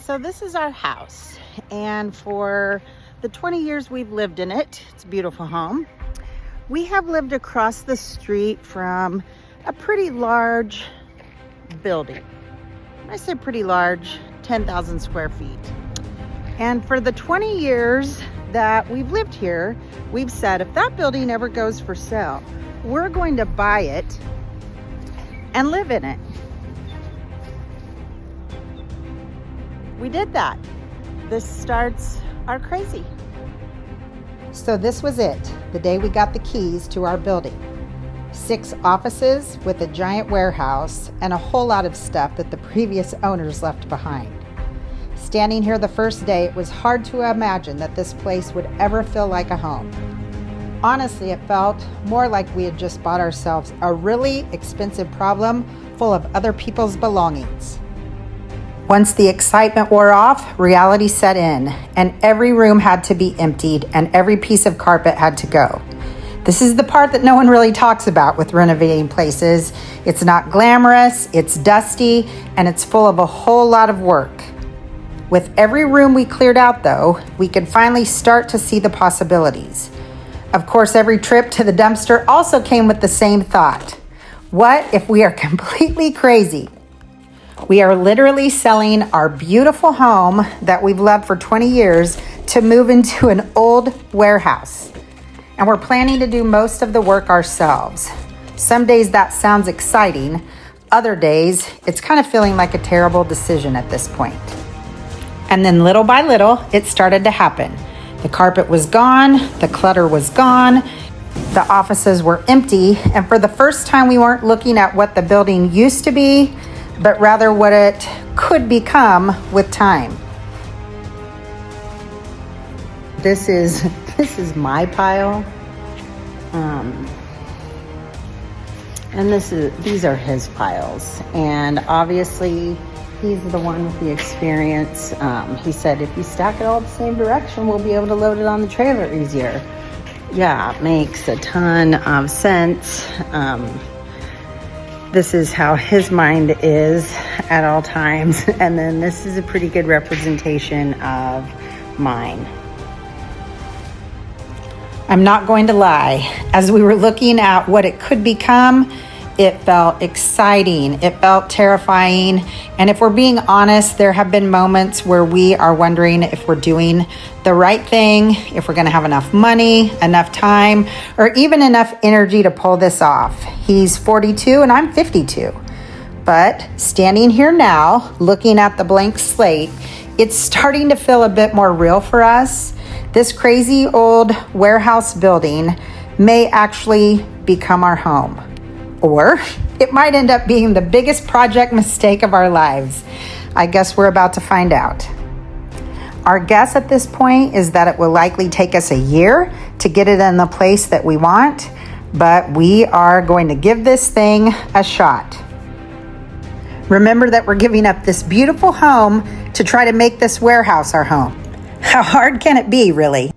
So this is our house, and for the 20 years we've lived in it, it's a beautiful home. We have lived across the street from a pretty large building. When I say pretty large, 10,000 square feet. And for the 20 years that we've lived here, we've said if that building ever goes for sale, we're going to buy it and live in it. We did that. This starts our crazy. So this was it, the day we got the keys to our building. 6 offices with a giant warehouse and a whole lot of stuff that the previous owners left behind. Standing here the first day, it was hard to imagine that this place would ever feel like a home. Honestly, it felt more like we had just bought ourselves a really expensive problem full of other people's belongings. Once the excitement wore off, reality set in, and every room had to be emptied and every piece of carpet had to go. This is the part that no one really talks about with renovating places. It's not glamorous, it's dusty, and it's full of a whole lot of work. With every room we cleared out, though, we could finally start to see the possibilities. Of course, every trip to the dumpster also came with the same thought. What if we are completely crazy? We are literally selling our beautiful home that we've loved for 20 years to move into an old warehouse. And we're planning to do most of the work ourselves. Some days that sounds exciting. Other days, it's kind of feeling like a terrible decision at this point. And then little by little, it started to happen. The carpet was gone, the clutter was gone, the offices were empty, and for the first time we weren't looking at what the building used to be, but rather what it could become with time. This is my pile, and these are his piles. And obviously, he's the one with the experience. He said if you stack it all the same direction, we'll be able to load it on the trailer easier. Yeah, it makes a ton of sense. This is how his mind is at all times. And then this is a pretty good representation of mine. I'm not going to lie. As we were looking at what it could become, it felt exciting. It felt terrifying. And if we're being honest, there have been moments where we are wondering if we're doing the right thing, if we're going to have enough money, enough time, or even enough energy to pull this off. He's 42 and I'm 52. But standing here now, looking at the blank slate, it's starting to feel a bit more real for us. This crazy old warehouse building may actually become our home. Or it might end up being the biggest project mistake of our lives. I guess we're about to find out. Our guess at this point is that it will likely take us a year to get it in the place that we want, but we are going to give this thing a shot. Remember that we're giving up this beautiful home to try to make this warehouse our home. How hard can it be, really?